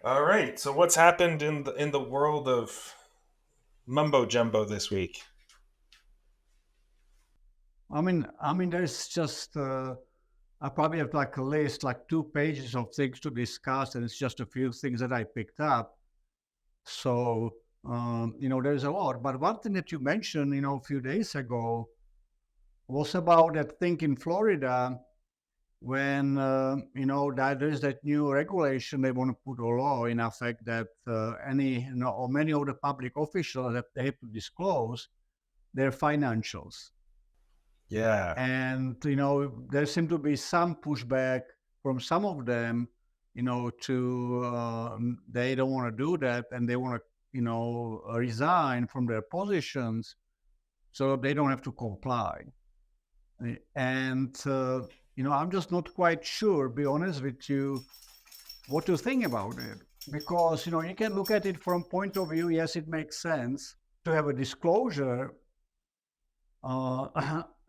All right. So what's happened in the world of mumbo jumbo this week? There's just I probably have like a list, like 2 pages of things to discuss, and it's just a few things that I picked up. So there's a lot. But one thing that you mentioned, a few days ago was about that thing in Florida when that there's that new regulation they want to put a law in effect that or many of the public officials that they have to disclose their financials. Yeah. And there seemed to be some pushback from some of them, to they don't want to do that, and they want to resign from their positions so they don't have to comply. And I'm just not quite sure, be honest with you, what to think about it, because you can look at it from point of view. Yes, it makes sense to have a disclosure.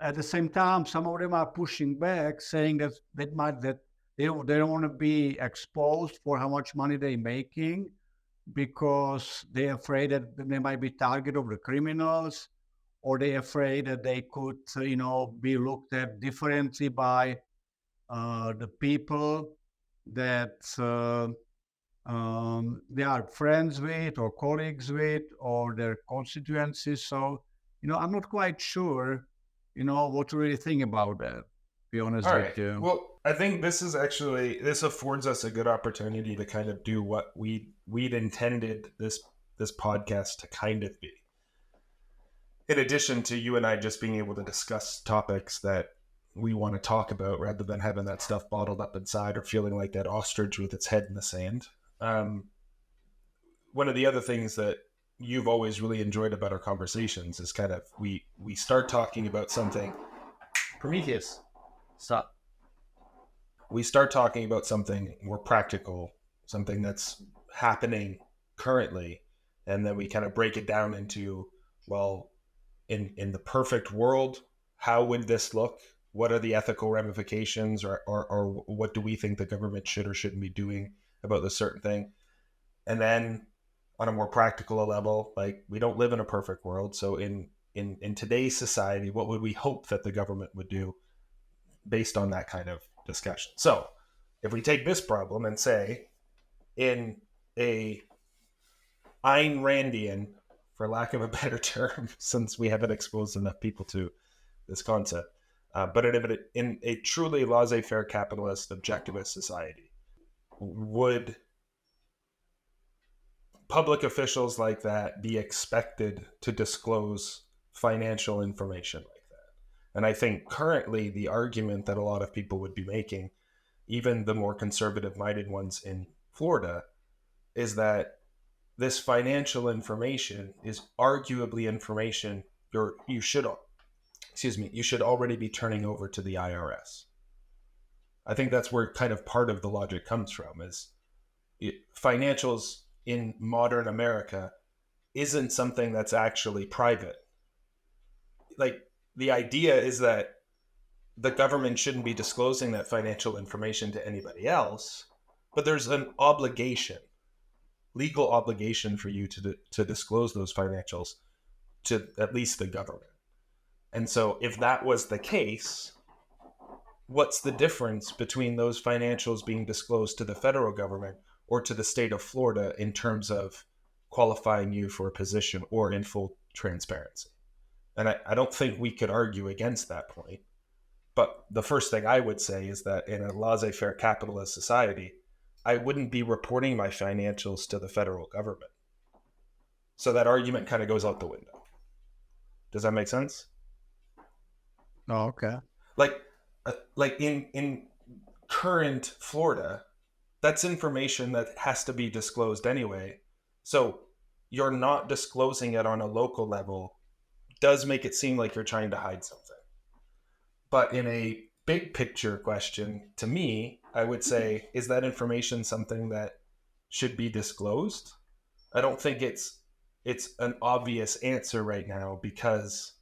At the same time, some of them are pushing back, saying that they don't want to be exposed for how much money they're making, because they're afraid that they might be target of the criminals, or they're afraid that they could be looked at differently by the people that they are friends with or colleagues with or their constituencies. So, I'm not quite sure, what to really think about that, be honest All with right. you. Well, I think this affords us a good opportunity to kind of do what we'd intended this podcast to kind of be. In addition to you and I just being able to discuss topics that we want to talk about rather than having that stuff bottled up inside or feeling like that ostrich with its head in the sand. Um, One of the other things that you've always really enjoyed about our conversations is kind of we start talking about something. Prometheus, stop. We start talking about something more practical, something that's happening currently, and then we kind of break it down into, well, in the perfect world, how would this look? What are the ethical ramifications, or what do we think the government should or shouldn't be doing about this certain thing? And then on a more practical level, like, we don't live in a perfect world, so in today's society, what would we hope that the government would do based on that kind of discussion? So if we take this problem and say, in a Ayn Randian, for lack of a better term, since we haven't exposed enough people to this concept, but in a truly laissez-faire capitalist objectivist society, would public officials like that be expected to disclose financial information like that? And I think currently the argument that a lot of people would be making, even the more conservative minded ones in Florida, is that this financial information is arguably information you should you should already be turning over to the IRS. I think that's where kind of part of the logic comes from, is financials in modern America isn't something that's actually private. Like, the idea is that the government shouldn't be disclosing that financial information to anybody else, but there's an obligation, legal obligation, for you to disclose those financials to at least the government. And so if that was the case, what's the difference between those financials being disclosed to the federal government or to the state of Florida in terms of qualifying you for a position or in full transparency? And I don't think we could argue against that point. But the first thing I would say is that in a laissez-faire capitalist society, I wouldn't be reporting my financials to the federal government. So that argument kind of goes out the window. Does that make sense? Oh, okay. Like, in current Florida, that's information that has to be disclosed anyway. So you're not disclosing it on a local level does make it seem like you're trying to hide something. But in a big picture question, to me, I would say, is that information something that should be disclosed? I don't think it's an obvious answer right now, because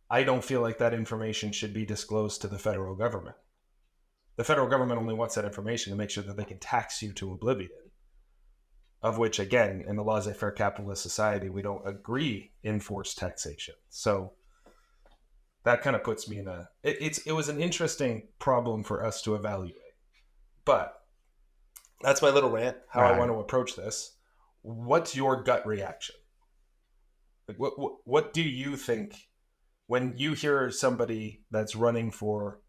I don't feel like that information should be disclosed to the federal government. The federal government only wants that information to make sure that they can tax you to oblivion. of which, again, in the laissez-faire capitalist society, we don't agree in forced taxation. So that kind of puts me in it was an interesting problem for us to evaluate. But that's my little rant, how I want to approach this. What's your gut reaction? Like, what do you think when you hear somebody that's running for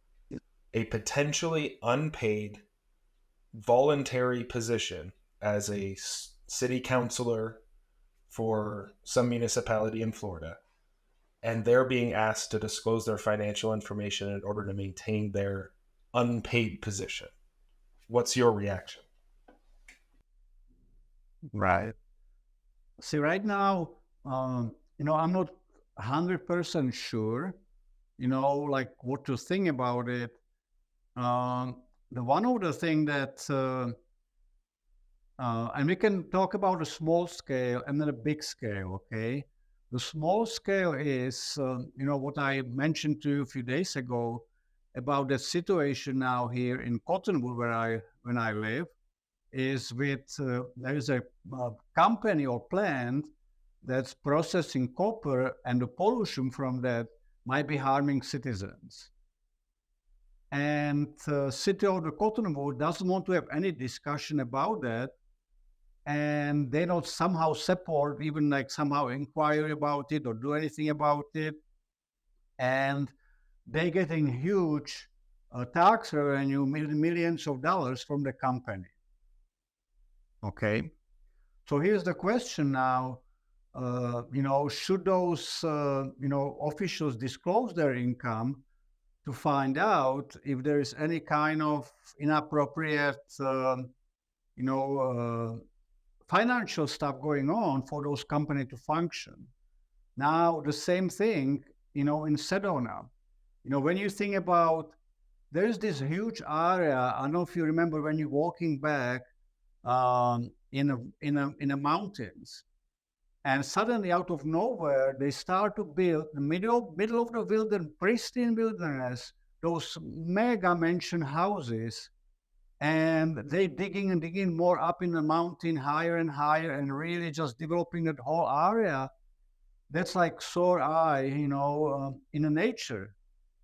a potentially unpaid voluntary position as a city councilor for some municipality in Florida, and they're being asked to disclose their financial information in order to maintain their unpaid position? What's your reaction? Right. See, right now, I'm not 100% sure, like what to think about it. The one of the thing that, and we can talk about a small scale and then a big scale, okay? The small scale is, what I mentioned to you a few days ago about the situation now here in Cottonwood, when I live, is with there is a company or plant that's processing copper, and the pollution from that might be harming citizens. And the city of the Cottonwood doesn't want to have any discussion about that, and they don't somehow support, even like somehow inquire about it or do anything about it. And they're getting huge tax revenue, millions of dollars from the company. Okay, so here's the question now. Should those officials disclose their income to find out if there is any kind of inappropriate financial stuff going on for those companies to function? Now the same thing in Sedona. When you think about, there's this huge area. I don't know if you remember when you're walking back in the mountains, and suddenly out of nowhere they start to build the middle of the wilderness, pristine wilderness, those mega mansion houses, and they digging and digging more up in the mountain, higher and higher, and really just developing that whole area. That's like sore eye, in the nature.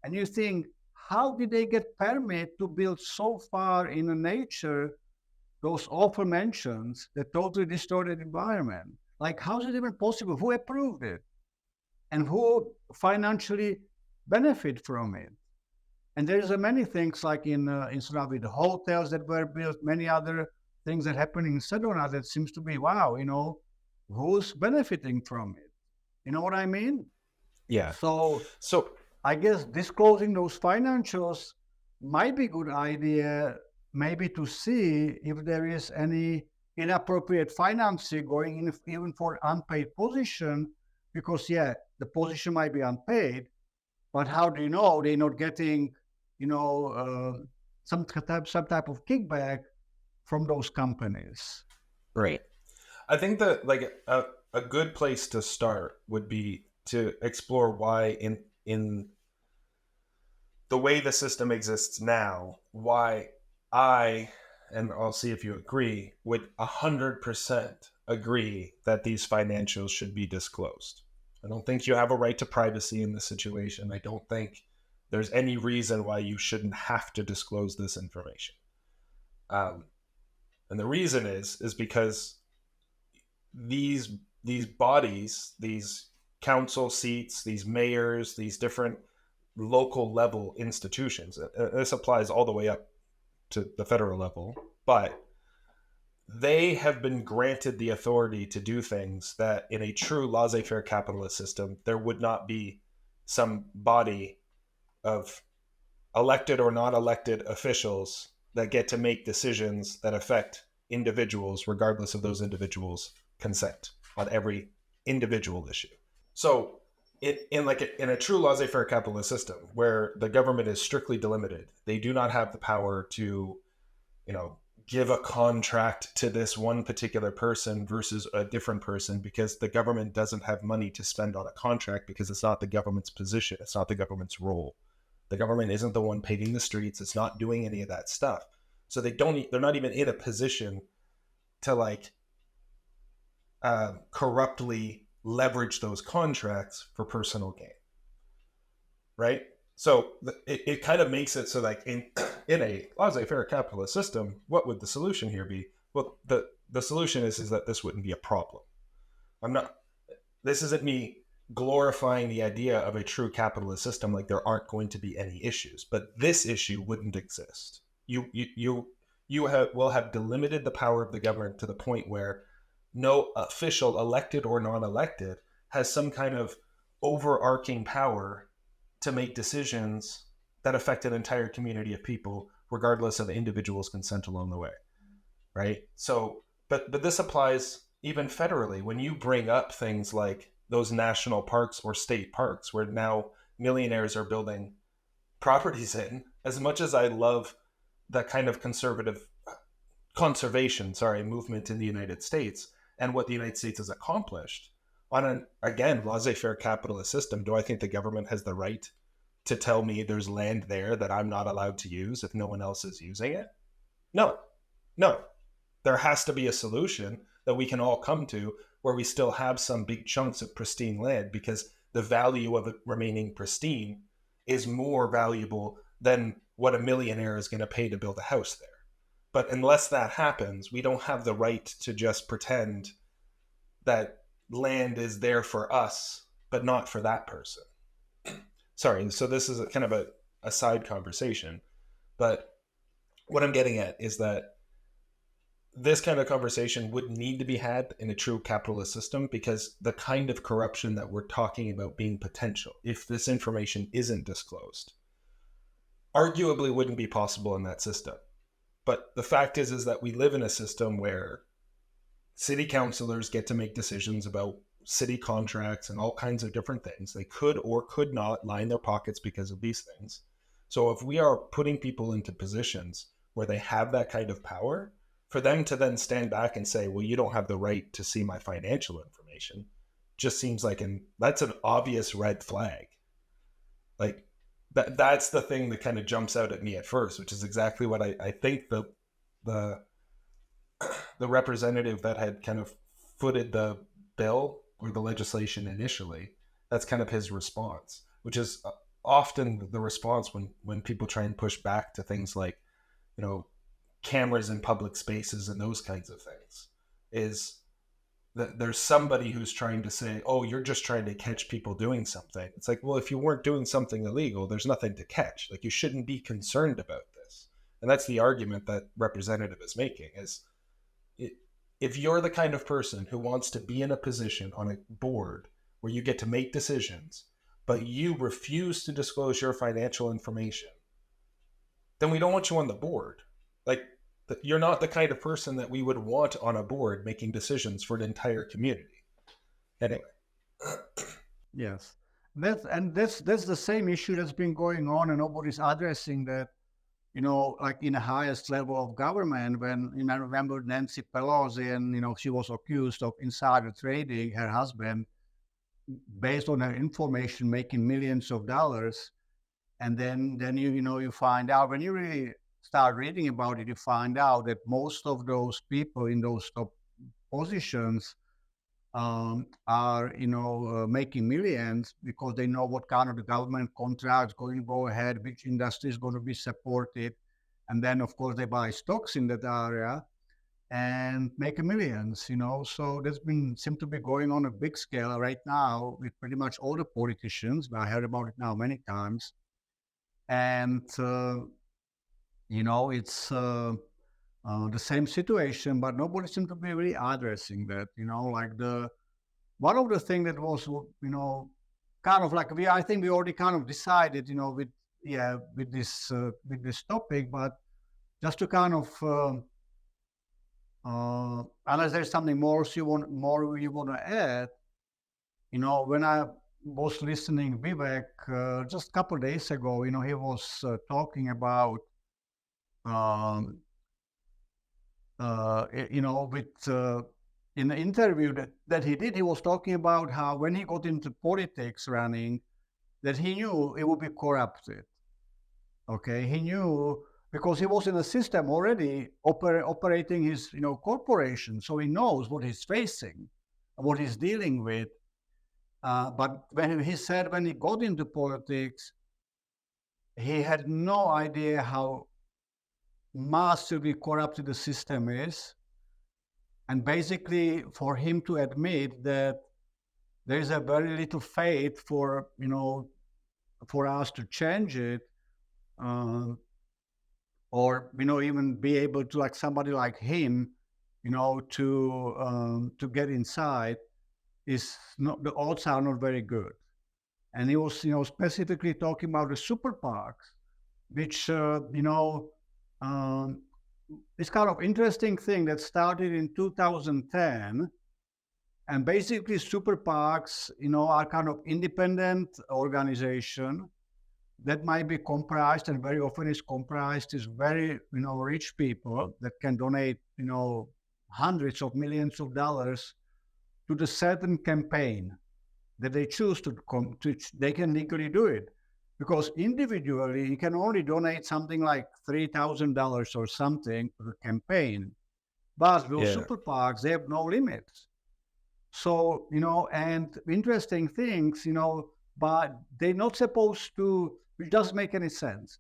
And you think, how did they get permit to build so far in the nature those awful mansions that totally distorted the environment? Like, how is it even possible? Who approved it? And who financially benefit from it? And there's many things like in Sedona, with the hotels that were built, many other things that happen in Sedona that seems to be, wow, who's benefiting from it? You know what I mean? Yeah. So So I guess disclosing those financials might be a good idea, maybe to see if there is any inappropriate financing going in, even for unpaid position, because the position might be unpaid, but how do you know they're not getting, some type of kickback from those companies? right. I think that like a good place to start would be to explore why in the way the system exists now, why and I'll see if you agree, would 100% agree that these financials should be disclosed. I don't think you have a right to privacy in this situation. I don't think there's any reason why you shouldn't have to disclose this information. And the reason is because these bodies, these council seats, these mayors, these different local level institutions, this applies all the way up to the federal level, but they have been granted the authority to do things that in a true laissez-faire capitalist system, there would not be some body of elected or not elected officials that get to make decisions that affect individuals, regardless of those individuals' consent on every individual issue. So in a true laissez-faire capitalist system where the government is strictly delimited, they do not have the power to, give a contract to this one particular person versus a different person, because the government doesn't have money to spend on a contract, because it's not the government's position. It's not the government's role. The government isn't the one paving the streets. It's not doing any of that stuff. So they're not even in a position to corruptly leverage those contracts for personal gain, right? So it kind of makes it so like in a laissez-faire capitalist system, what would the solution here be? Well, the solution is that this wouldn't be a problem. I'm not. This isn't me glorifying the idea of a true capitalist system like there aren't going to be any issues, but this issue wouldn't exist. Will have delimited the power of the government to the point where no official, elected or non-elected, has some kind of overarching power to make decisions that affect an entire community of people, regardless of the individual's consent along the way, right? So, but this applies even federally. When you bring up things like those national parks or state parks, where now millionaires are building properties in, as much as I love that kind of conservation, movement in the United States and what the United States has accomplished on an, again, laissez-faire capitalist system, do I think the government has the right to tell me there's land there that I'm not allowed to use if no one else is using it? No, no. There has to be a solution that we can all come to where we still have some big chunks of pristine land, because the value of it remaining pristine is more valuable than what a millionaire is going to pay to build a house there. But unless that happens, we don't have the right to just pretend that land is there for us, but not for that person. Sorry, so this is kind of a side conversation. But what I'm getting at is that this kind of conversation would need to be had in a true capitalist system, because the kind of corruption that we're talking about being potential, if this information isn't disclosed, arguably wouldn't be possible in that system. But the fact is that we live in a system where city councilors get to make decisions about city contracts and all kinds of different things. They could or could not line their pockets because of these things. So if we are putting people into positions where they have that kind of power, for them to then stand back and say, well, you don't have the right to see my financial information, just seems like that's an obvious red flag. Like that's the thing that kind of jumps out at me at first, which is exactly what I think the representative that had kind of footed the bill or the legislation initially, that's kind of his response, which is often the response when people try and push back to things like, cameras in public spaces and those kinds of things, is that there's somebody who's trying to say, oh, you're just trying to catch people doing something. It's like, well, if you weren't doing something illegal, there's nothing to catch. Like, you shouldn't be concerned about this. And that's the argument that representative is making, is if you're the kind of person who wants to be in a position on a board where you get to make decisions, but you refuse to disclose your financial information, then we don't want you on the board. Like, you're not the kind of person that we would want on a board making decisions for an entire community. Anyway. Yes. That's the same issue that's been going on, and nobody's addressing that, like in the highest level of government, when, I remember Nancy Pelosi, and, she was accused of insider trading her husband based on her information, making millions of dollars. And then you find out, when you really start reading about it, you find out that most of those people in those top positions are making millions because they know what kind of the government contracts going to go ahead, which industry is going to be supported, and then of course they buy stocks in that area and make millions. So that's seem to be going on a big scale right now with pretty much all the politicians. I heard about it now many times, and it's the same situation, but nobody seemed to be really addressing that. Like one of the things that was, kind of like I think we already kind of decided, with this topic, but just to kind of, unless there's something more you want to add, when I was listening Vivek just a couple of days ago, he was talking about, in the interview that he did, he was talking about how when he got into politics running, that he knew it would be corrupted. Okay, he knew because he was in a system already operating his corporation, so he knows what he's facing. what he's dealing with. But when he said when he got into politics, he had no idea how massively corrupted the system is. And basically, for him to admit that there is a very little faith for, for us to change it, or even be able to, like somebody like him, to get inside, is not, the odds are not very good. And he was specifically talking about the super PACs, which it's kind of interesting thing that started in 2010. And basically super PACs are kind of independent organization that might be comprised, and very often is comprised, is very rich people that can donate hundreds of millions of dollars to the certain campaign that they choose to come to. They can legally do it, because individually you can only donate something like $3,000 or something to the campaign, but those Yeah. super PACs, they have no limits. So and interesting things, but they're not supposed to, which doesn't make any sense.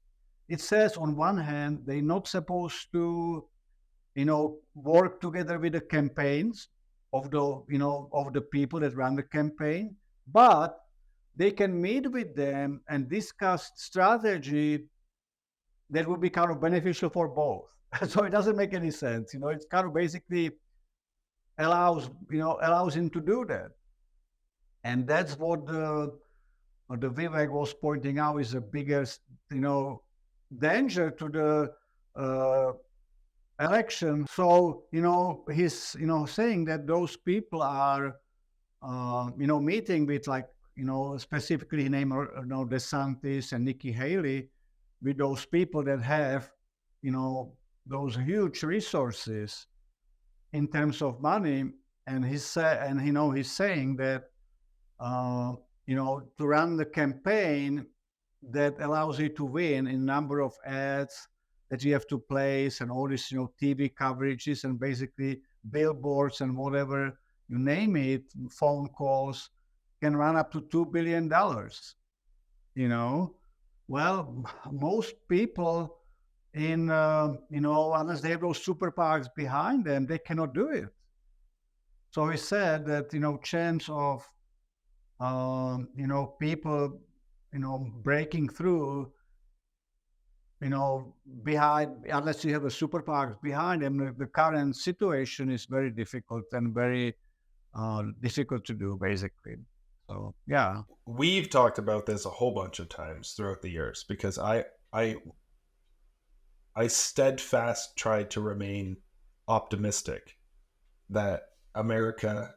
It says on one hand they're not supposed to work together with the campaigns of the of the people that run the campaign, but they can meet with them and discuss strategy that would be kind of beneficial for both. So it doesn't make any sense. It's kind of basically allows him to do that. And that's what the Vivek was pointing out is the biggest danger to the election. So he's saying that those people are meeting with, like specifically name DeSantis and Nikki Haley, with those people that have those huge resources in terms of money. And he's saying that to run the campaign that allows you to win in number of ads that you have to place, and all these TV coverages, and basically billboards and whatever you name it, phone calls, can run up to $2 billion. Well, most people unless they have those super PACs behind them, they cannot do it. So he said that chance of people breaking through behind, unless you have a super PACs behind them, the current situation is very difficult and very difficult to do, basically. So yeah, We've talked about this a whole bunch of times throughout the years, because I steadfast tried to remain optimistic that America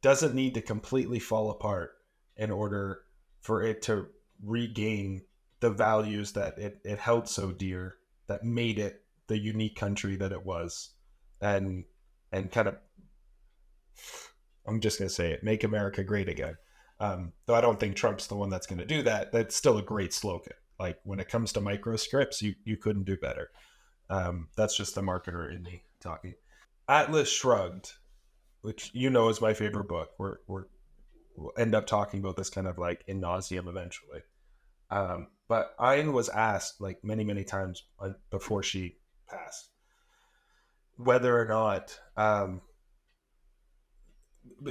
doesn't need to completely fall apart in order for it to regain the values that it held so dear, that made it the unique country that it was, and kind of, I'm just going to say it, make America great again. Though I don't think Trump's the one that's going to do that. That's still a great slogan. Like, when it comes to microscripts, you couldn't do better. That's just the marketer in me talking. Atlas Shrugged, which is my favorite book. We'll end up talking about this kind of like in nauseum eventually. But Ayn was asked like many, many times before she passed whether or not,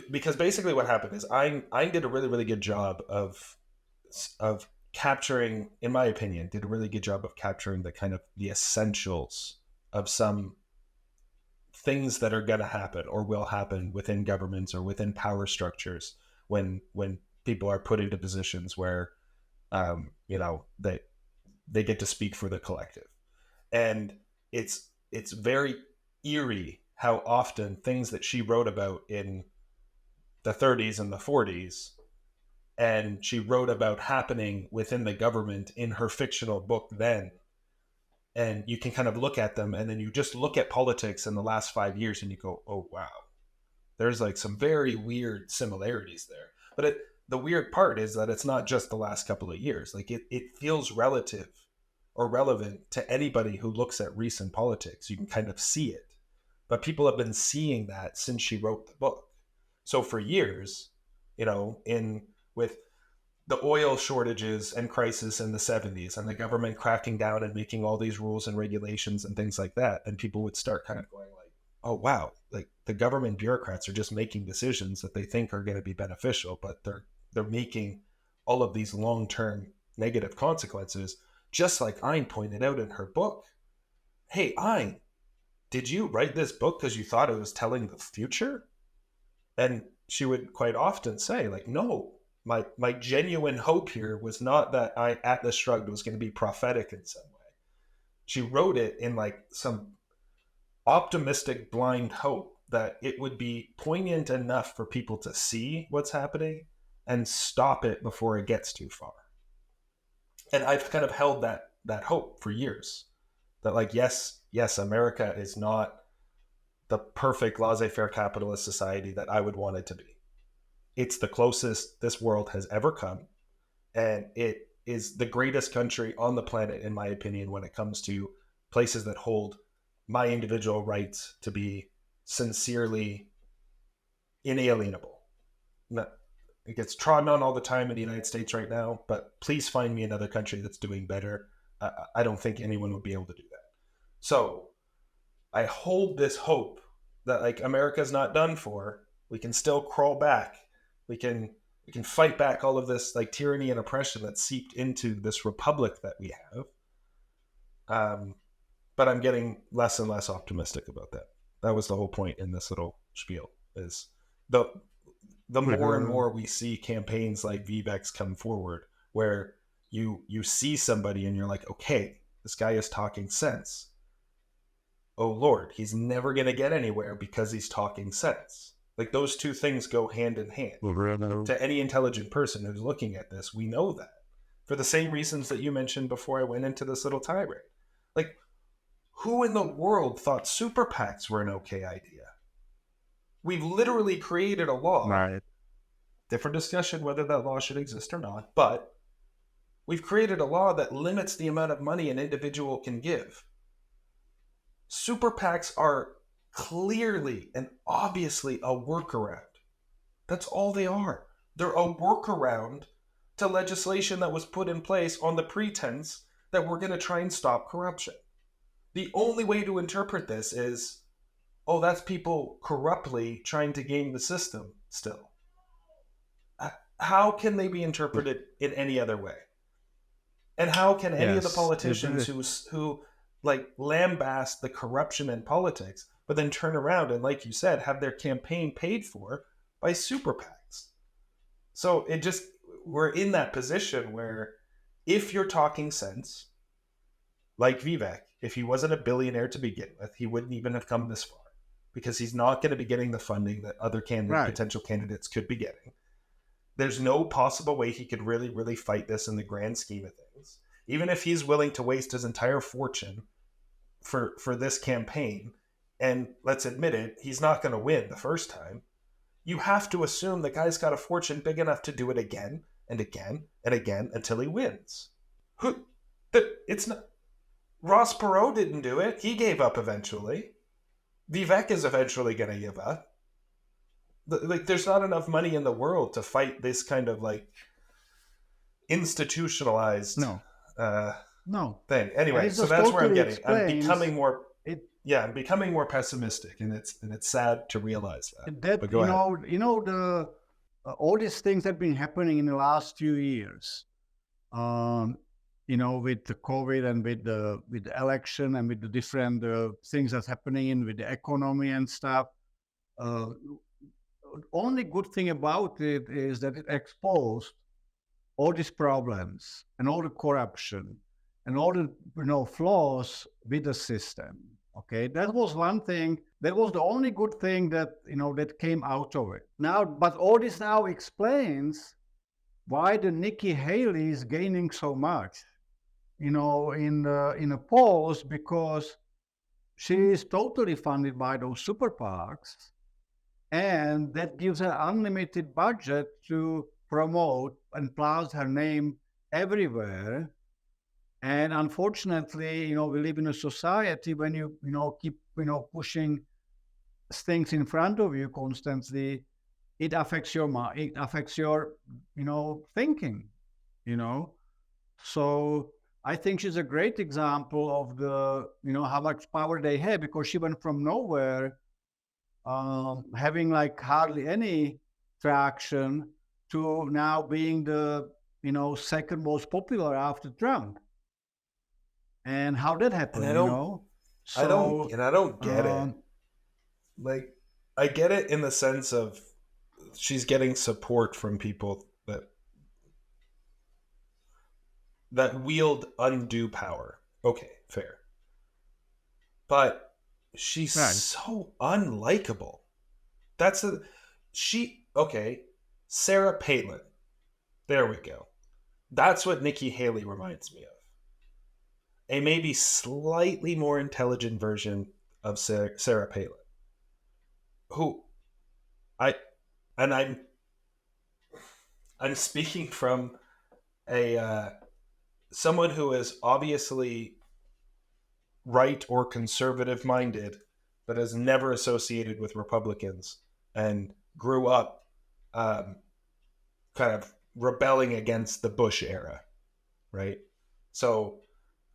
because basically what happened is Ayn did a really, really good job of capturing, in my opinion, did a really good job of capturing the kind of the essentials of some things that are going to happen or will happen within governments or within power structures when people are put into positions where they get to speak for the collective. And it's very eerie how often things that she wrote about in the 30s and the 40s, and she wrote about happening within the government in her fictional book then, and you can kind of look at them, and then you just look at politics in the last 5 years and you go, oh wow, there's like some very weird similarities there. But the weird part is that it's not just the last couple of years. Like it feels relative or relevant to anybody who looks at recent politics. You can kind of see it. but people have been seeing that since she wrote the book. So for years, in with the oil shortages and crisis in the 70s and the government cracking down and making all these rules and regulations and things like that, and people would start kind of going like, oh wow, like the government bureaucrats are just making decisions that they think are going to be beneficial, but they're making all of these long-term negative consequences, just like Ein pointed out in her book. Hey, Ein, did you write this book because you thought it was telling the future? And she would quite often say, like, no, my genuine hope here was not that I Atlas Shrugged was going to be prophetic in some way. She wrote it in like some optimistic blind hope that it would be poignant enough for people to see what's happening and stop it before it gets too far. And I've kind of held that hope for years, that like, yes, America is not the perfect laissez-faire capitalist society that I would want it to be. It's the closest this world has ever come, and it is the greatest country on the planet, in my opinion, when it comes to places that hold my individual rights to be sincerely inalienable. It gets trodden on all the time in the United States right now, but please find me another country that's doing better. I don't think anyone would be able to do that. So I hold this hope that like America's not done for. We can still crawl back. We can fight back all of this like tyranny and oppression that seeped into this republic that we have. But I'm getting less and less optimistic about that. That was the whole point in this little spiel, is the more and more we see campaigns like Vivek's come forward, where you see somebody and you're like, okay, this guy is talking sense. Oh Lord, he's never going to get anywhere because he's talking sense. Like those two things go hand in hand. To any intelligent person who's looking at this, we know that. For the same reasons that you mentioned before I went into this little tirade. Like, who in the world thought super PACs were an okay idea? We've literally created a law. Right. Different discussion whether that law should exist or not, but we've created a law that limits the amount of money an individual can give. Super PACs are clearly and obviously a workaround. That's all they are. They're a workaround to legislation that was put in place on the pretense that we're going to try and stop corruption. The only way to interpret this is, oh, that's people corruptly trying to game the system still. How can they be interpreted in any other way? And how can any of the politicians who like lambast the corruption in politics, but then turn around and, like you said, have their campaign paid for by super PACs? So we're in that position where if you're talking sense, like Vivek, if he wasn't a billionaire to begin with, he wouldn't even have come this far, because he's not going to be getting the funding that other potential candidates could be getting. There's no possible way he could really, really fight this in the grand scheme of things. Even if he's willing to waste his entire fortune for this campaign, and let's admit it, he's not going to win the first time, you have to assume the guy's got a fortune big enough to do it again and again and again until he wins. It's not... Ross Perot didn't do it. He gave up eventually. Vivek is eventually going to give up. Like, there's not enough money in the world to fight this kind of like institutionalized thing. Anyway, so that's where I'm getting. I'm becoming more pessimistic, and it's sad to realize that. But go ahead. All these things that have been happening in the last few years. With the COVID and with the election and with the different things that's happening with the economy and stuff. Only good thing about it is that it exposed all these problems and all the corruption and all the flaws with the system. Okay, that was one thing. That was the only good thing that that came out of it. Now, but all this now explains why the Nikki Haley is gaining so much, in the polls, because she is totally funded by those super PACs. And that gives her unlimited budget to promote and plaster her name everywhere. And unfortunately, we live in a society when you keep pushing things in front of you constantly, it affects your mind, it affects your, thinking, you know. So I think she's a great example of the, how much power they have, because she went from nowhere, having like hardly any traction, to now being the, second most popular after Trump. And how that And happened, I don't, So, and I don't get it. um, Like, I get it in the sense of she's getting support from people that wield undue power. Okay, fair. But she's right. so unlikable. That's a okay. Sarah Palin. There we go. That's what Nikki Haley reminds me of. A maybe slightly more intelligent version of Sarah Palin. Who I and I'm speaking from a someone who is obviously right or conservative minded, but has never associated with Republicans and grew up um, kind of rebelling against the Bush era, right? So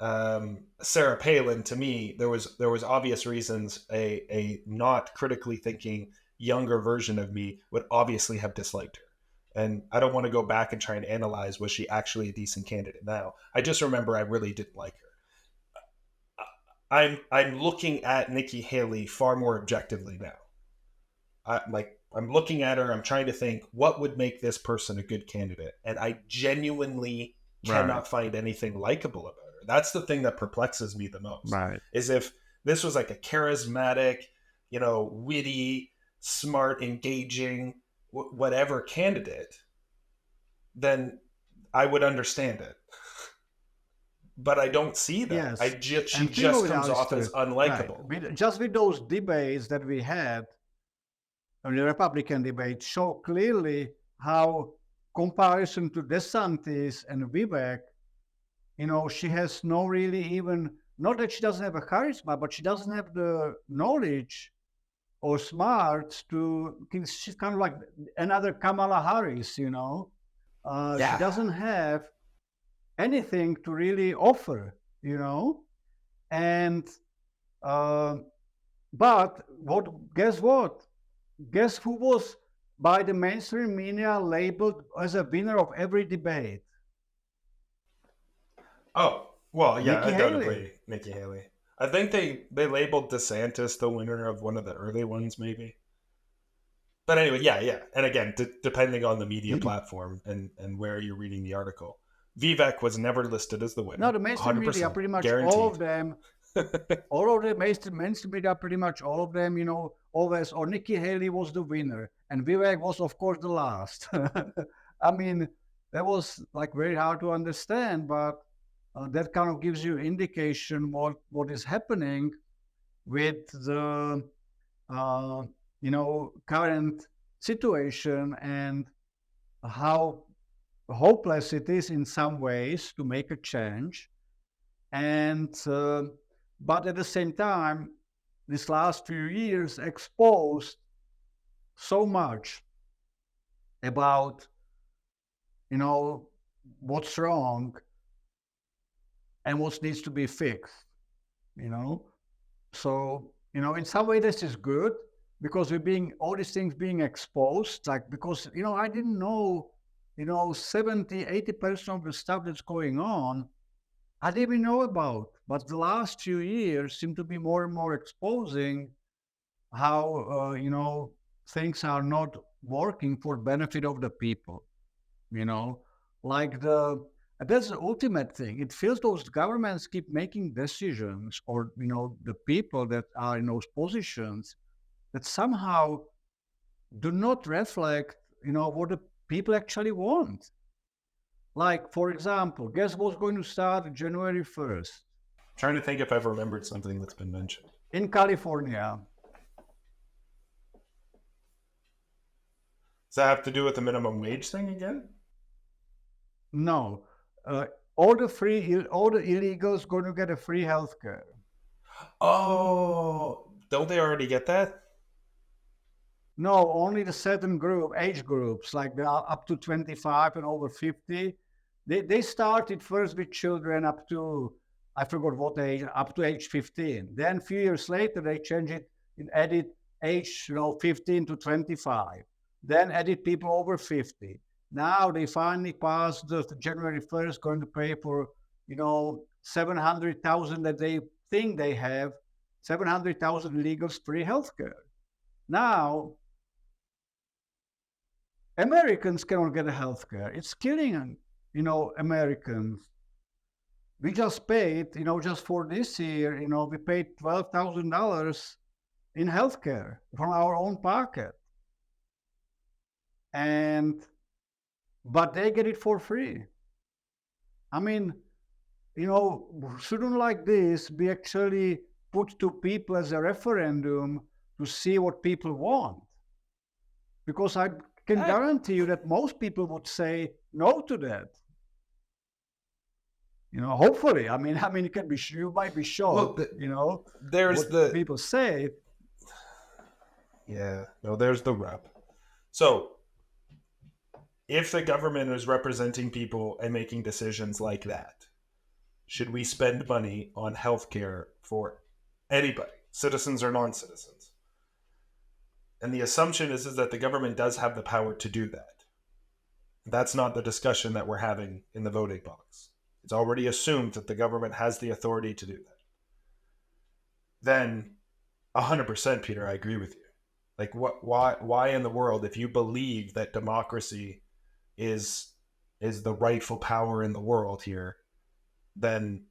Sarah Palin, to me, there was obvious reasons a not critically thinking younger version of me would obviously have disliked her. And I don't want to go back and try and analyze, was she actually a decent candidate now? I just remember I really didn't like her. I'm looking at Nikki Haley far more objectively now. I'm looking at her. I'm trying to think what would make this person a good candidate, and I genuinely Right. cannot find anything likable about her. That's the thing that perplexes me the most. Right. Is if this was like a charismatic, witty, smart, engaging, whatever candidate, then I would understand it. But I don't see that. Yes. She And people just with comes off as Allister, right. unlikable. Just with those debates that we had, the Republican debate, show clearly how, comparison to DeSantis and Vivek, she has no really even, not that she doesn't have a charisma, but she doesn't have the knowledge or smarts to, she's kind of like another Kamala Harris, She Yeah. doesn't have anything to really offer, and uh, but guess what? Guess who was by the mainstream media labeled as a winner of every debate? Oh, well, yeah, Nikki Haley. undoubtedly Nikki Haley. I think they labeled DeSantis the winner of one of the early ones, maybe. But anyway, yeah, yeah. And again, depending on the media platform and where you're reading the article, Vivek was never listed as the No, winner. the mainstream media, 100% pretty much all guaranteed. of them, mainstream media, pretty much all of them, always, or Nikki Haley was the winner, and Vivek was, of course, the last. I mean, that was like very hard to understand, but that kind of gives you indication what is happening with the current situation, and how hopeless it is in some ways to make a change. And but at the same time, this last few years exposed so much about what's wrong and what needs to be fixed. You know, so in some way this is good, because we're being, all these things being exposed, like, because I didn't know 70-80% of the stuff that's going on I didn't even know about. But the last few years seem to be more and more exposing how things are not working for benefit of the people. You know, like that's the ultimate thing. It feels those governments keep making decisions, or the people that are in those positions, that somehow do not reflect what the people actually want. Like, for example, guess what's going to start January 1st? Trying to think if I've remembered something that's been mentioned. In California. Does that have to do with the minimum wage thing again? No. All the illegals going to get a free health care. Oh, don't they already get that? No, only the certain age groups, like the up to 25 and over 50. They started first with children up to, I forgot what age, up to age 15. Then a few years later, they changed it and added age, 15 to 25. Then added people over 50. Now they finally passed the January 1st, going to pay for, 700,000 that they think they have, 700,000 illegals free healthcare. Now, Americans cannot get health care. It's killing, Americans. We just paid, just for this year, we paid $12,000 in health care from our own pocket. But they get it for free. I mean, shouldn't like this be actually put to people as a referendum to see what people want? Because I can guarantee you that most people would say no to that. Hopefully. I mean, it can be. You might be shocked. There's what the people say. Yeah. No, there's the rub. So, if the government is representing people and making decisions like that, should we spend money on healthcare for anybody, citizens or non-citizens? And the assumption is that the government does have the power to do that. That's not the discussion that we're having in the voting box. It's already assumed that the government has the authority to do that. Then, 100%, Peter, I agree with you. Like, why in the world, if you believe that democracy is the rightful power in the world here, then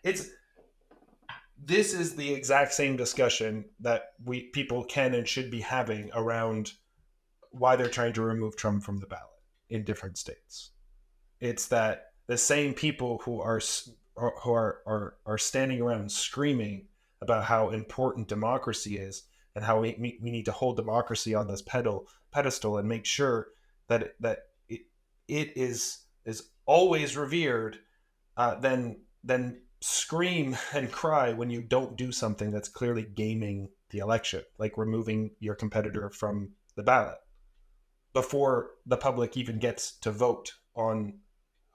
this is the exact same discussion that people can and should be having around why they're trying to remove Trump from the ballot in different states. It's that the same people who are standing around screaming about how important democracy is and how we need to hold democracy on this pedestal and make sure that it is always revered, then scream and cry when you don't do something that's clearly gaming the election, like removing your competitor from the ballot before the public even gets to vote on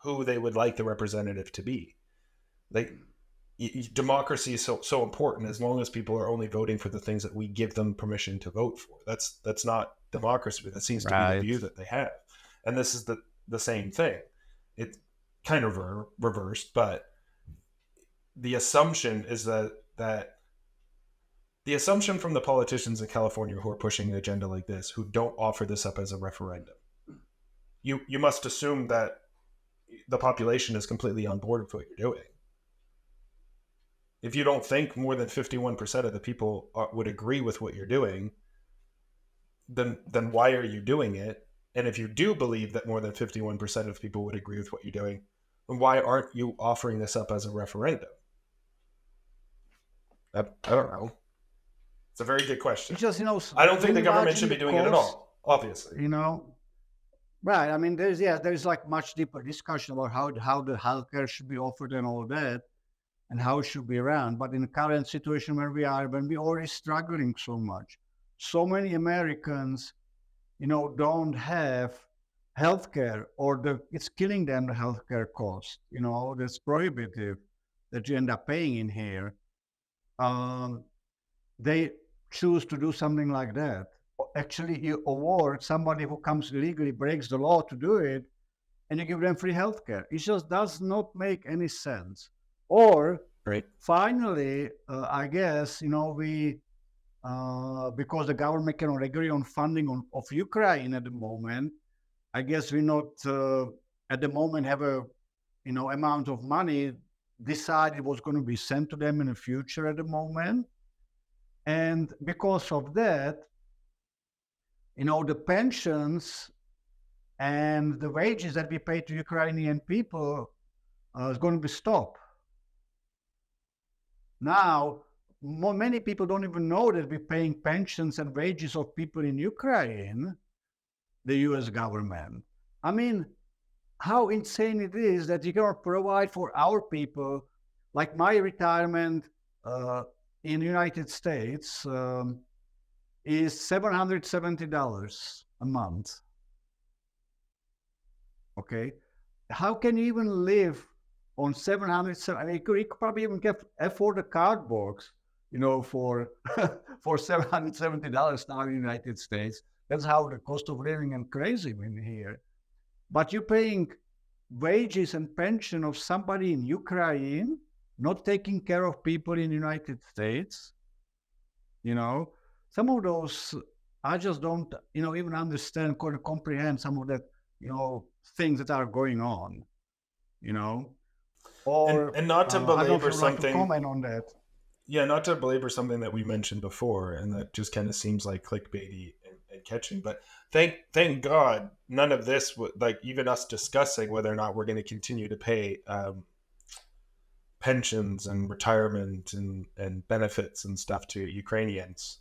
who they would like the representative to be. Like, democracy is so important as long as people are only voting for the things that we give them permission to vote for. That's not democracy. That seems to be the view that they have. And this is the same thing. It's kind of reversed, but the assumption is that the assumption from the politicians in California who are pushing an agenda like this, who don't offer this up as a referendum, you must assume that the population is completely on board with what you're doing. If you don't think more than 51% of the people would agree with what you're doing, then why are you doing it? And if you do believe that more than 51% of people would agree with what you're doing, then why aren't you offering this up as a referendum? I don't know. It's a very good question. Just, I don't think the government should be doing it at all, obviously. Right. I mean, there's like much deeper discussion about how the healthcare should be offered and all that, and how it should be run. But in the current situation where we are, when we're already struggling so much, so many Americans, don't have healthcare, or it's killing them, the healthcare cost, that's prohibitive that you end up paying in here. They choose to do something like that. Actually, you award somebody who comes illegally, breaks the law to do it, and you give them free healthcare. It just does not make any sense. Or finally, I guess, we because the government cannot agree on funding of Ukraine at the moment, I guess we not at the moment have a amount of money decided was going to be sent to them in the future at the moment. And because of that, the pensions and the wages that we pay to Ukrainian people is going to be stopped. Now, many people don't even know that we're paying pensions and wages of people in Ukraine, the US government. I mean, how insane it is that you cannot provide for our people, like my retirement in the United States is $770 a month. Okay, how can you even live on 770? I mean, you could probably even afford a cardboard, for for $770 now in the United States. That's how the cost of living and crazy in here. But you're paying wages and pension of somebody in Ukraine, not taking care of people in the United States. Some of those I just don't, even understand, comprehend some of that, things that are going on. Or And not to I don't know if belabor you would like to something, comment on that. yeah, not to belabor something that we mentioned before, and that just kind of seems like clickbaity and catching. But thank God, none of this, like even us discussing whether or not we're going to continue to pay pensions and retirement and benefits and stuff to Ukrainians.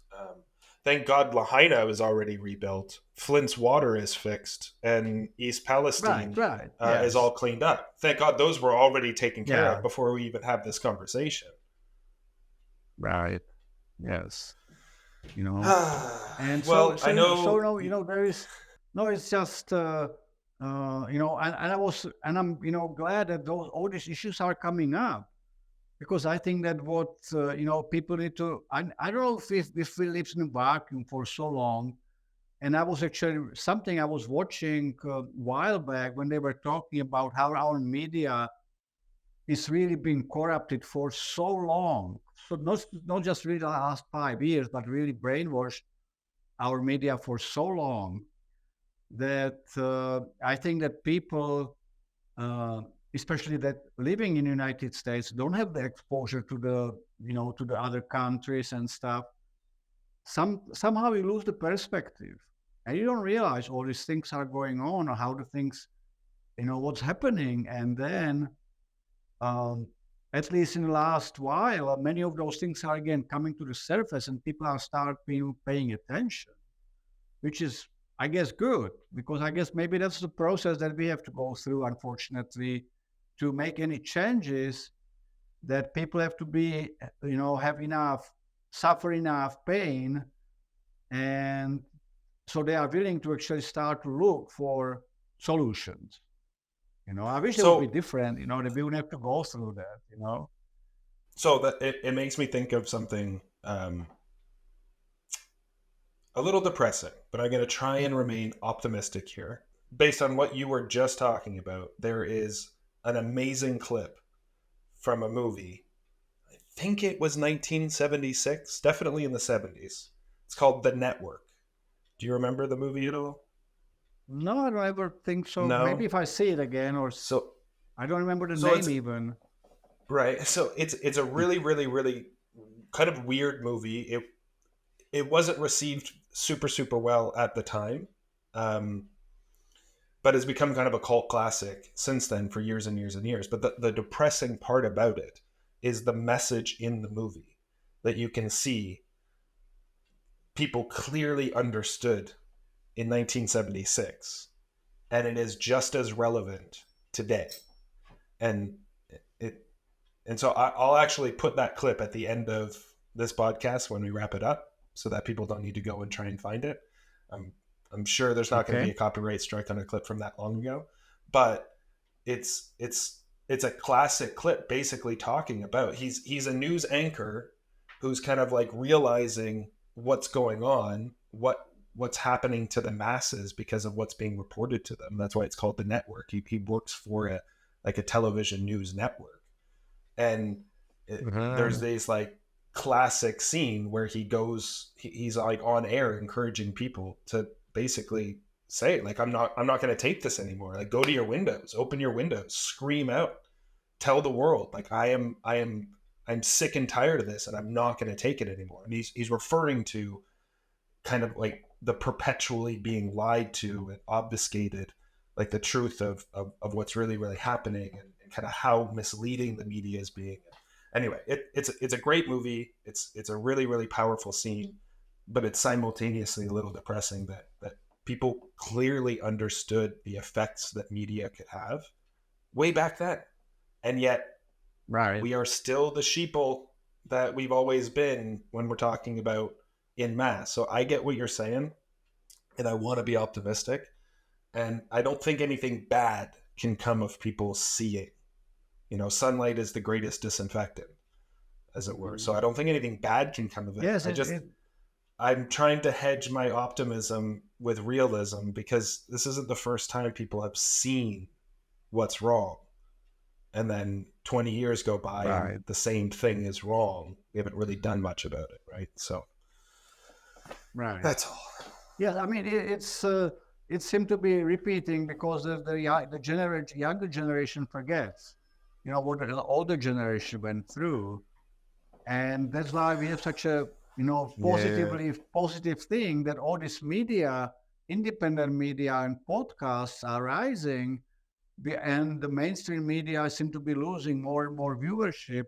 Thank God Lahaina is already rebuilt. Flint's water is fixed, and East Palestine Right. is all Yes. cleaned up. Thank God those were already taken care of Yeah. before we even have this conversation. Right. Yes. You know, and so Well, I so so know. no, there is no. It's just and I'm glad that all these issues are coming up, because I think that what people need to. I don't know if we lived in a vacuum for so long. And I was actually something I was watching a while back when they were talking about how our media is really being corrupted for so long. So not just really the last 5 years, but really brainwashed our media for so long that I think that people, uh, especially that living in the United States, don't have the exposure to the other countries and stuff. Somehow you lose the perspective, and you don't realize all these things are going on, or how the things, what's happening, and then um, at least in the last while, many of those things are again coming to the surface, and people are start paying attention, which is, I guess, good, because I guess maybe that's the process that we have to go through, unfortunately, to make any changes. That people have to be, have enough, suffer enough pain, and so they are willing to actually start to look for solutions. I wish it would be So different, that we wouldn't have to go through that. so that it makes me think of something a little depressing, but I'm going to try and remain optimistic here. Based on what you were just talking about, there is an amazing clip from a movie. I think it was 1976, definitely in the 70s. It's called The Network. Do you remember the movie at all? No, I don't ever think so. Maybe No. if I see it again, or So I don't remember the so name it's even. right. So it's a really really really kind of weird movie. It wasn't received super well at the time. Um, but has become kind of a cult classic since then for years and years and years. But the depressing part about it is the message in the movie that you can see people clearly understood in 1976, and it is just as relevant today. And it and so I'll actually put that clip at the end of this podcast when we wrap it up, so that people don't need to go and try and find it. I'm I'm sure there's not going to be Okay. a copyright strike on a clip from that long ago, but it's a classic clip basically talking about he's a news anchor who's kind of like realizing what's going on, what's happening to the masses because of what's being reported to them. That's why it's called The Network. He works for a television news network, and there's Right. these like classic scene where he's like on air encouraging people to basically say like I'm not going to take this anymore. Like, go to your windows, open your windows, scream out, tell the world like I'm sick and tired of this, and I'm not going to take it anymore. And he's referring to kind of like the perpetually being lied to and obfuscated, like the truth of what's really really happening, and kind of how misleading the media is being. Anyway, it's a great movie. It's a really really powerful scene, but it's simultaneously a little depressing that people clearly understood the effects that media could have way back then, and yet Right. we are still the sheeple that we've always been when we're talking about in mass. So I get what you're saying, and I want to be optimistic. And I don't think anything bad can come of people seeing. Sunlight is the greatest disinfectant, as it were. So I don't think anything bad can come of it. Yes, I'm trying to hedge my optimism with realism, because this isn't the first time people have seen what's wrong. And then 20 years go by right. and the same thing is wrong. We haven't really done much about it, right? So Right. that's all. Yeah, I mean, it seemed to be repeating because the younger generation forgets, what the older generation went through, and that's why we have such a Yeah. positive thing that all this media, independent media, and podcasts are rising, and the mainstream media seem to be losing more and more viewership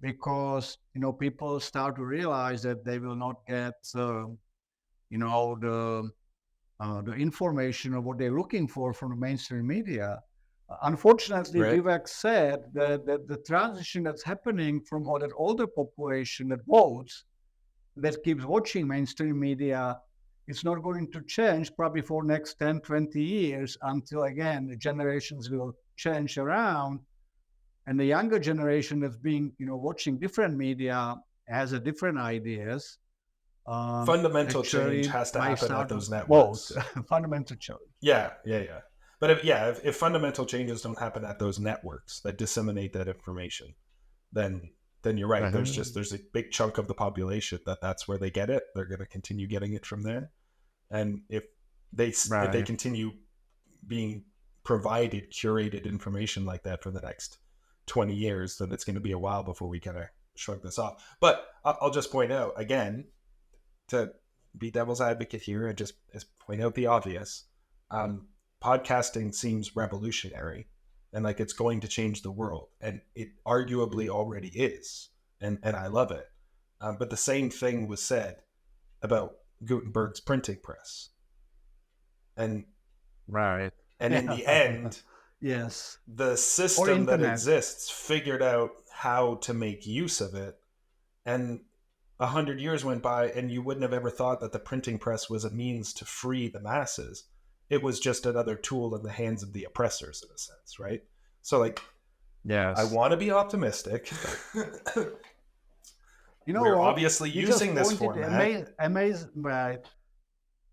because people start to realize that they will not get you know the the information of what they're looking for from the mainstream media. Unfortunately, Right. Vivek said that the transition that's happening from all that older population that votes, that keeps watching mainstream media, it's not going to change probably for next 10, 20 years until, again, the generations will change around. And the younger generation that's being, watching different media, has a different ideas, Fundamental change actually has to might happen at start to those vote. networks. Fundamental change. Yeah. But if fundamental changes don't happen at those networks that disseminate that information, then you're right. Uh-huh. There's a big chunk of the population that's where they get it. They're going to continue getting it from there. And if they Right. continue being provided curated information like that for the next 20 years, then it's going to be a while before we kind of shrug this off. But I'll just point out again, to be devil's advocate here and just point out the obvious. Podcasting seems revolutionary and like it's going to change the world, and it arguably already is, and I love it. But the same thing was said about Gutenberg's printing press, and Right. in the end, Yes. the Or system that internet. exists figured out how to make use of it, and 100 years went by, and you wouldn't have ever thought that the printing press was a means to free the masses. It was just another tool in the hands of the oppressors, in a sense, right? So, like, I Yes. want to be optimistic. You know We're what? obviously You just using this pointed format. amazing, right?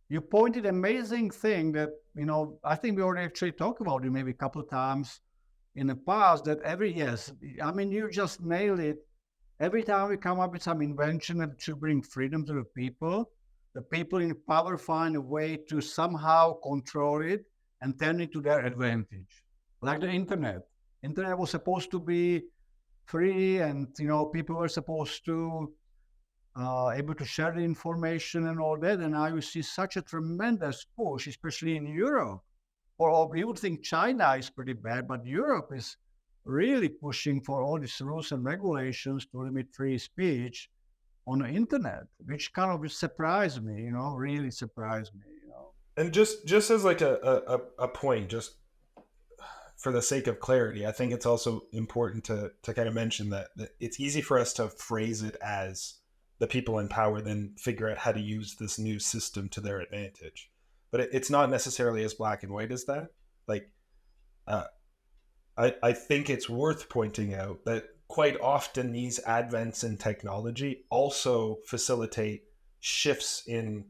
You pointed amazing thing that, I think we already actually talked about it maybe a couple of times in the past, that yes, I mean, you just nailed it. Every time we come up with some invention that should bring freedom to the people in power find a way to somehow control it and turn it to their advantage. Like the internet. Internet was supposed to be free, and people were supposed to able to share the information and all that. And now you see such a tremendous push, especially in Europe. Or we would think China is pretty bad, but Europe is really pushing for all these rules and regulations to limit free speech on the internet, which kind of surprised me, really surprised me. And just as like a point, just for the sake of clarity, I think it's also important to kind of mention that it's easy for us to phrase it as the people in power then figure out how to use this new system to their advantage. But it's not necessarily as black and white as that. Like, uh, I think it's worth pointing out that quite often these advents in technology also facilitate shifts in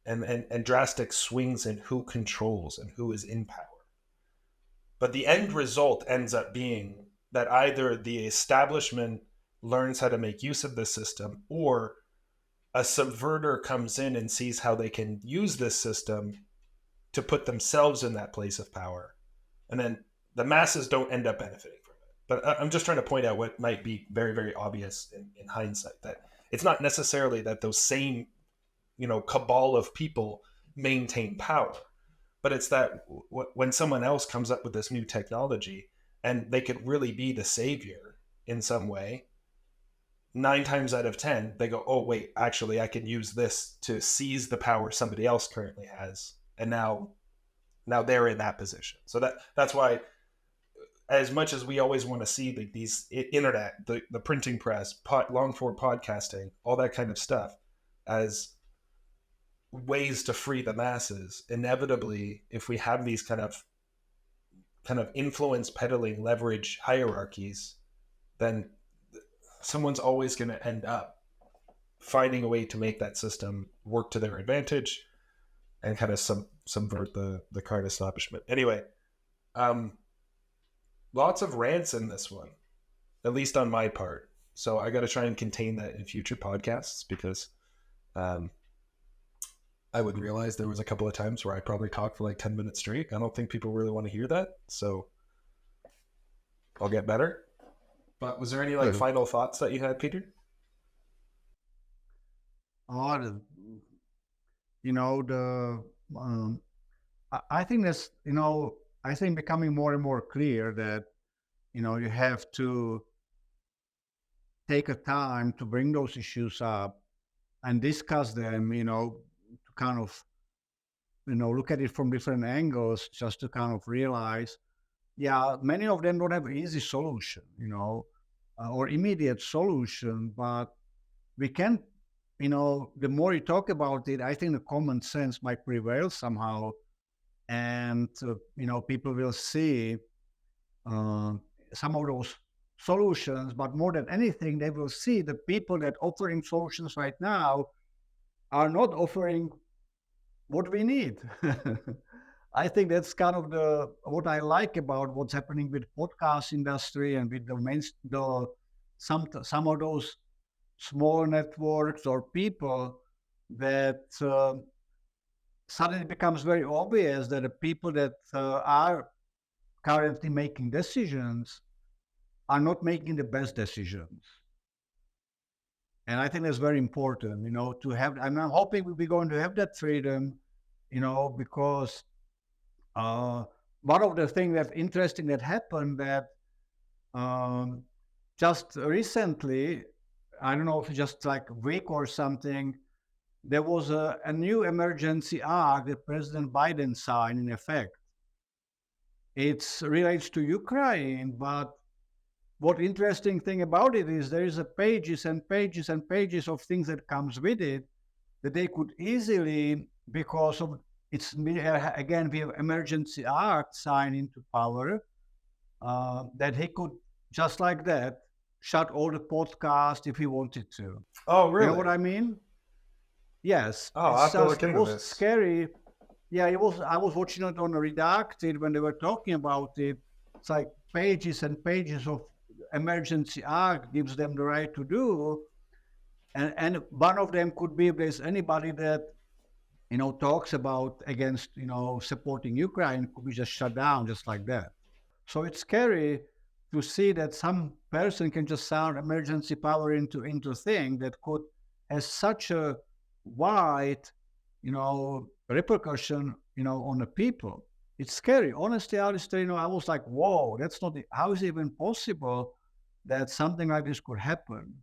and drastic swings in who controls and who is in power. But the end result ends up being that either the establishment learns how to make use of this system, or a subverter comes in and sees how they can use this system to put themselves in that place of power. And then the masses don't end up benefiting from it. But I'm just trying to point out what might be very, very obvious in hindsight, that it's not necessarily that those same, cabal of people maintain power, but it's that when someone else comes up with this new technology and they could really be the savior in some way, 9 times out of 10, they go, oh, wait, actually, I can use this to seize the power somebody else currently has. And now they're in that position. So that's why as much as we always want to see these internet, the printing press, long form podcasting, all that kind of stuff as ways to free the masses, inevitably, if we have these kind of influence peddling leverage hierarchies, then someone's always going to end up finding a way to make that system work to their advantage and kind of subvert the card establishment. Anyway, lots of rants in this one, at least on my part. So I got to try and contain that in future podcasts, because I would realize there was a couple of times where I probably talked for like 10 minutes straight. I don't think people really want to hear that. So I'll get better. But was there any like final thoughts that you had, Peter? Oh, I think that's, I think becoming more and more clear that, you have to take a time to bring those issues up and discuss them, to kind of, look at it from different angles, just to kind of realize, yeah, many of them don't have easy solution, or immediate solution, but we can, the more you talk about it, I think the common sense might prevail somehow, and people will see some of those solutions. But more than anything, they will see the people that offering solutions right now are not offering what we need. I think that's kind of what I like about what's happening with podcast industry and with some of those small networks or people, that suddenly becomes very obvious that the people that are currently making decisions are not making the best decisions. And I think that's very important, to have, and I'm hoping we're going to have that freedom, because one of the things that's interesting that happened, that just recently, I don't know if just like a week or something, there was a new emergency act that President Biden signed in effect. It relates to Ukraine, but what interesting thing about it is there is pages and pages and pages of things that comes with it, that they could easily, because of it's again, we have emergency act signed into power, that he could just like that shut all the podcasts if he wanted to. Oh, really? You know what I mean? Yes. Oh, I have to look into it was this. scary. Yeah, it was. I was watching it on Redacted when they were talking about it. It's like pages and pages of emergency act gives them the right to do, and one of them could be, if there's anybody that talks about against supporting Ukraine, could be just shut down just like that. So it's scary to see that some person can just sound emergency power into thing that could has such a wide repercussion on the people. It's scary. Honestly, Allister, I was like, whoa, that's not, how is it even possible that something like this could happen?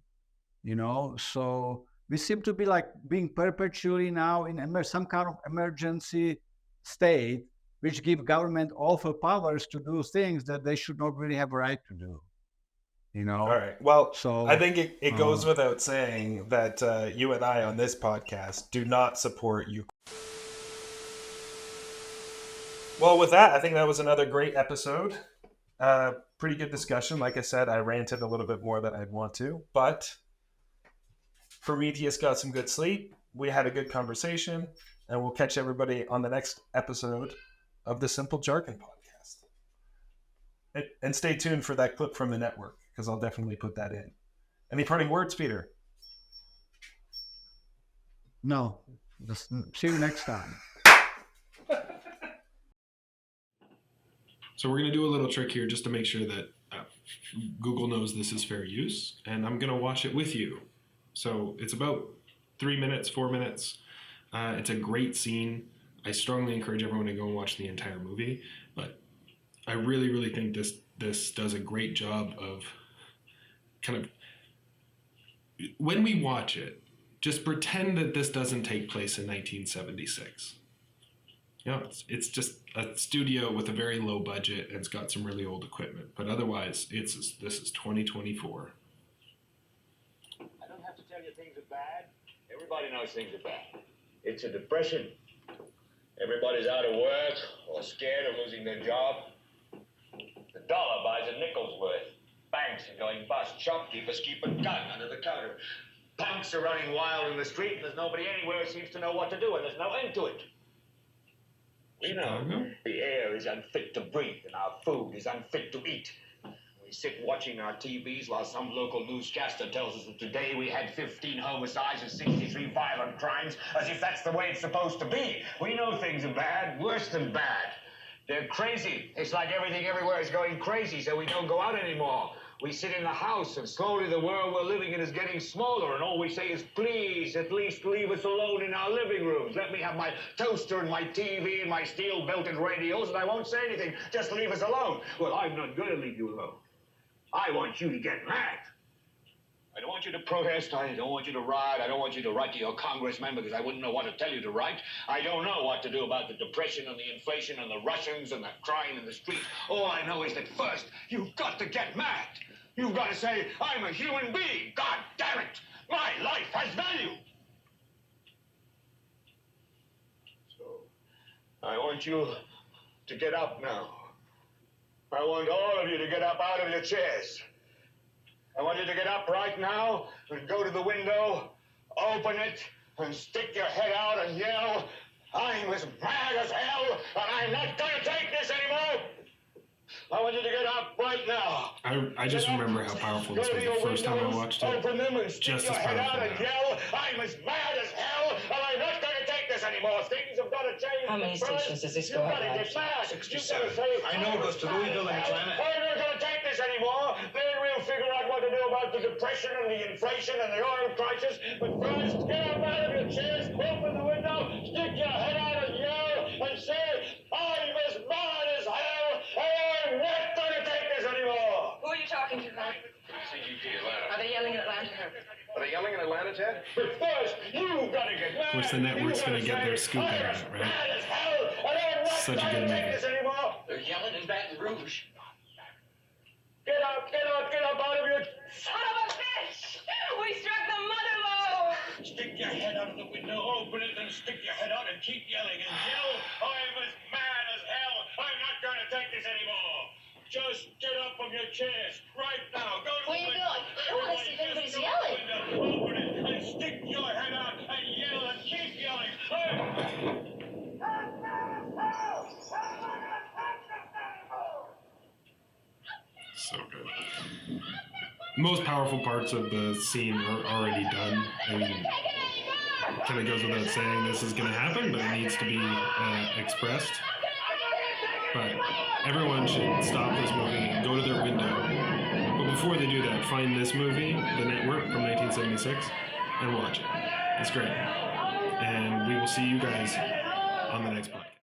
So we seem to be like being perpetually now in some kind of emergency state, which give government awful powers to do things that they should not really have a right to do. All right. Well, so I think it goes without saying that you and I on this podcast do not support you. Well, with that, I think that was another great episode. Pretty good discussion. Like I said, I ranted a little bit more than I'd want to, but Prometheus got some good sleep. We had a good conversation, and we'll catch everybody on the next episode of the Simple Jargon podcast. And stay tuned for that clip from the network, because I'll definitely put that in. Any parting words, Peter? No. Just see you next time. So we're going to do a little trick here just to make sure that Google knows this is fair use, and I'm going to watch it with you. So it's about 3 minutes, 4 minutes. It's a great scene. I strongly encourage everyone to go and watch the entire movie, but I really, really think this does a great job of kind of, when we watch it, just pretend that this doesn't take place in 1976. It's just a studio with a very low budget and it's got some really old equipment. But otherwise, this is 2024. I don't have to tell you things are bad. Everybody knows things are bad. It's a depression. Everybody's out of work or scared of losing their job. The dollar buys a nickel's worth. Banks are going bust. Shopkeepers keep a gun under the counter. Punks are running wild in the street, and there's nobody anywhere who seems to know what to do, and there's no end to it. We know the air is unfit to breathe, and our food is unfit to eat. We sit watching our TVs while some local newscaster tells us that today we had 15 homicides and 63 violent crimes, as if that's the way it's supposed to be. We know things are bad, worse than bad. They're crazy. It's like everything everywhere is going crazy, so we don't go out anymore. We sit in the house, and slowly the world we're living in is getting smaller, and all we say is, please, at least leave us alone in our living rooms. Let me have my toaster and my TV and my steel-belted radios, and I won't say anything. Just leave us alone. Well, I'm not going to leave you alone. I want you to get mad. I don't want you to protest. I don't want you to riot. I don't want you to write to your congressman because I wouldn't know what to tell you to write. I don't know what to do about the depression and the inflation and the Russians and the crying in the street. All I know is that first, you've got to get mad. You've got to say, I'm a human being. God damn it. My life has value. So, I want you to get up now. I want all of you to get up out of your chairs. I want you to get up right now and go to the window, open it, and stick your head out and yell, I'm as mad as hell, and I'm not going to take this anymore. I want you to get up right now. I just remember how powerful this was the first time I watched it. Open them and stick Just your as head powerful out and now. yell, I'm as mad as hell, and I'm not going to take this anymore. Things have got to change. How many stations does this go You've got to at? get mad. 67. You've got to say, I know it goes to Louisville and Atlanta. I'm not going to take this anymore. Then we'll figure out what to do about the depression and the inflation and the oil crisis. But first, get up out of your chairs, open the window, stick your head out and yell, and say, I'm as mad as hell, and I'm not going to take this anymore. Who are you talking to, Ted? CGT Atlanta. Are they yelling in Atlanta? Are they yelling in Atlanta, Ted? But first, you've got to get mad. Of course, the network's You've gonna gotta get say, their scoop I'm out of as it, right? mad as hell, and I'm not Such a going good to take movie. this anymore. They're yelling in Baton Rouge. Get up, get up, get up out of your... Son of a bitch! We struck the mother lode! Stick your head out of the window, open it, and stick your head out and keep yelling and yell, I'm as mad as hell, I'm not going to take this anymore. Just get up from your chairs right now. Go to Where the you window. going? I don't wanna see if anybody's Just go to the yelling. window, open it, and stick your head out and yell and keep yelling. So good. Most powerful parts of the scene are already done. I mean, kind of goes without saying this is going to happen, but it needs to be expressed. But everyone should stop this movie and go to their window. But before they do that, find this movie, The Network from 1976, and watch it. It's great. And we will see you guys on the next podcast.